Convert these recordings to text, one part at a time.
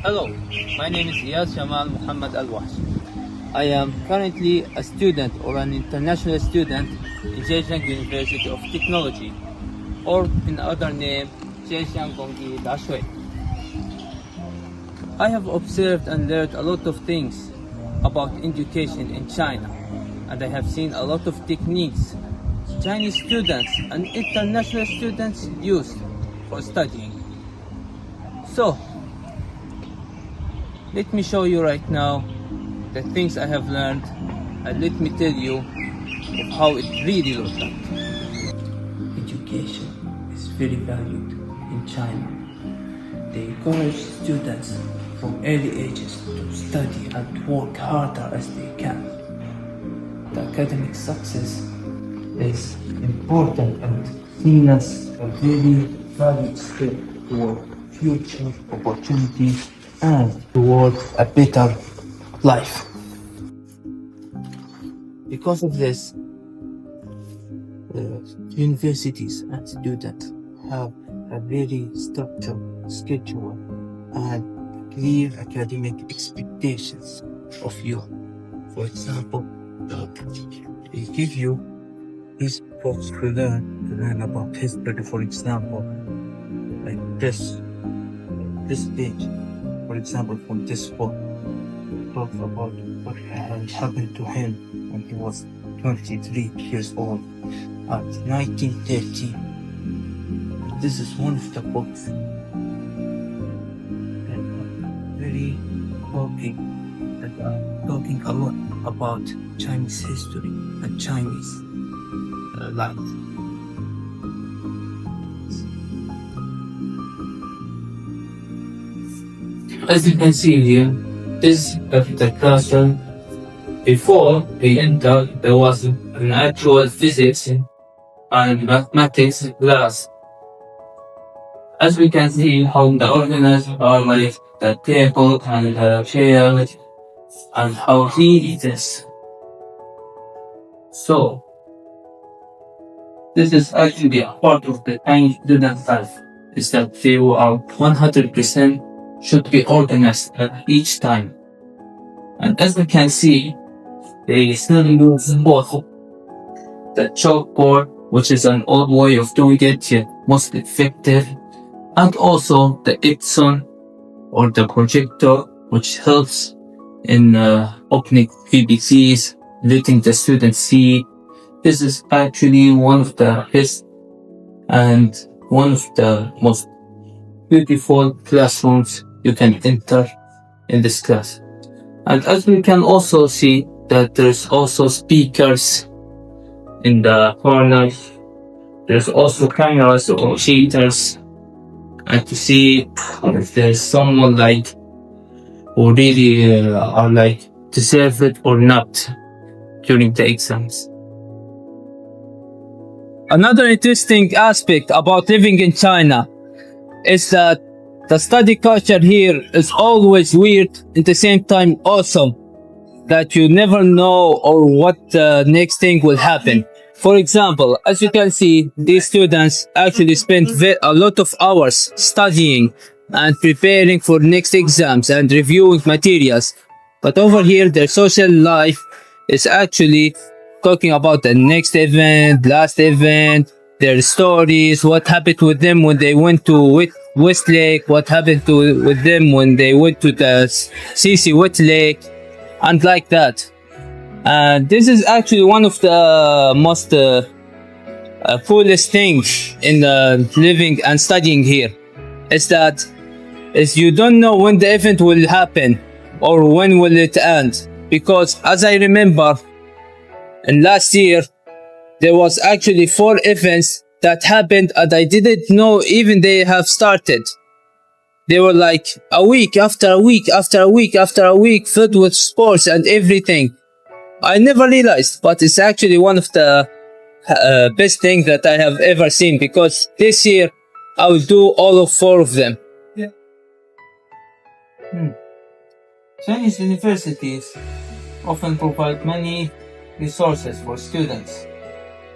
Hello, my name is Eyass Muhammad Al. I am currently a student or an international student in Zhejiang University of Technology, or in other name, Zhejiang Gongyi Dashui. I have observed and learned a lot of things about education in China, and I have seen a lot of techniques Chinese students and international students use for studying. So, let me show you right now the things I have learned, and let me tell you of how it really looks like. Education is very valued in China. They encourage students from early ages to study and work harder as they can. The academic success is important and seen as a very valued step toward future opportunities and towards a better life. Because of this, universities and students have a very structured schedule and clear academic expectations of you. For example, they give you these books to learn about history, for example, like this page, for example, from this book, talks about what happened to him when he was 23 years old at 1930. This is one of the books that are very talking a lot about Chinese history and Chinese life. As you can see here, this is the classroom. Before we entered, there was an actual physics and mathematics class. As we can see how the organized are like the table and the chair and how he is. So, this is actually a part of the Chinese student life, is that they are 100% should be organized at each time. And as we can see, they still use both the chalkboard, which is an old way of doing it, yet most effective, and also the Epson or the projector, which helps in opening PPTs, letting the students see. This is actually one of the best and one of the most beautiful classrooms you can enter in this class. And as we can also see that there's also speakers in the corner. There's also cameras or cheaters, and to see if there's someone like who really are like deserve it or not during the exams. Another interesting aspect about living in China is that the study culture here is always weird, at the same time awesome, that you never know or what the next thing will happen. For example, as you can see, these students actually spend a lot of hours studying and preparing for next exams and reviewing materials. But over here, their social life is actually talking about the next event, last event, their stories, what happened with them when they went to Westlake, what happened with them when they went to the CC Westlake, and like that. And this is actually one of the most coolest things in living and studying here, is that you don't know when the event will happen or when will it end. Because as I remember, in last year, there was actually 4 events that happened and I didn't know even they have started. They were like a week after a week after a week after a week, filled with sports and everything. I never realized, but it's actually one of the best things that I have ever seen, because this year I will do all of 4 of them. Yeah. Chinese universities often provide many resources for students.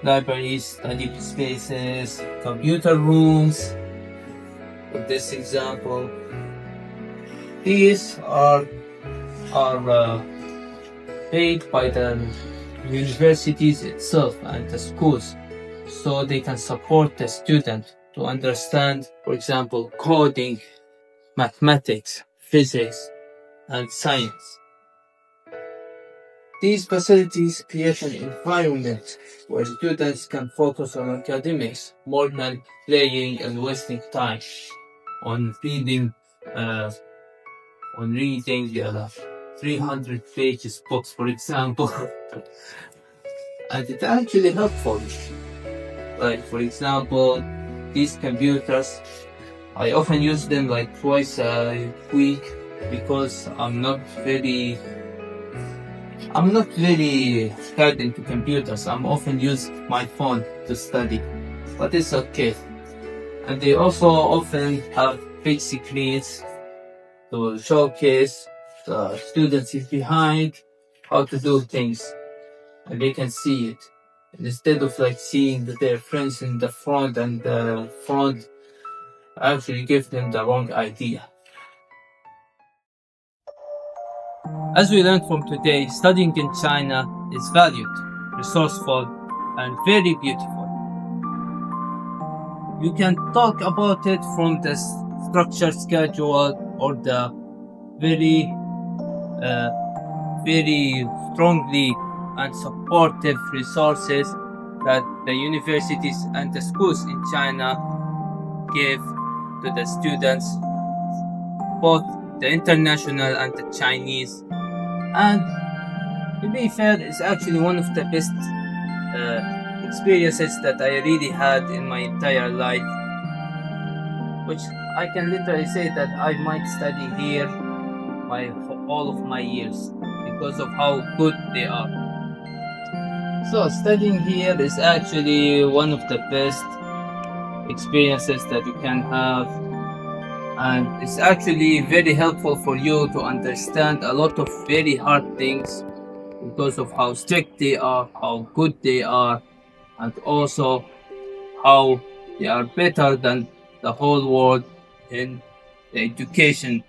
Libraries, study spaces, computer rooms. For this example, These are paid by the universities itself and the schools, so they can support the student to understand, for example, coding, mathematics, physics, and science. These facilities create an environment where students can focus on academics more than playing and wasting time on reading uh, 300 pages books, for example. And it's actually helpful. Like, for example, these computers, I often use them like twice a week because I'm not very hard into computers. I'm often use my phone to study, but it's okay. And they also often have big screens to showcase the students is behind how to do things, and they can see it. And instead of like seeing their friends in the front, and the front actually give them the wrong idea. As we learned from today, studying in China is valued, resourceful, and very beautiful. You can talk about it from the structured schedule or the very, very strongly and supportive resources that the universities and the schools in China give to the students, both the international and the Chinese. And to be fair, it's actually one of the best experiences that I really had in my entire life, which I can literally say that I might study here for all of my years because of how good they are. So studying here is actually one of the best experiences that you can have, and it's actually very helpful for you to understand a lot of very hard things because of how strict they are, how good they are, and also how they are better than the whole world in the education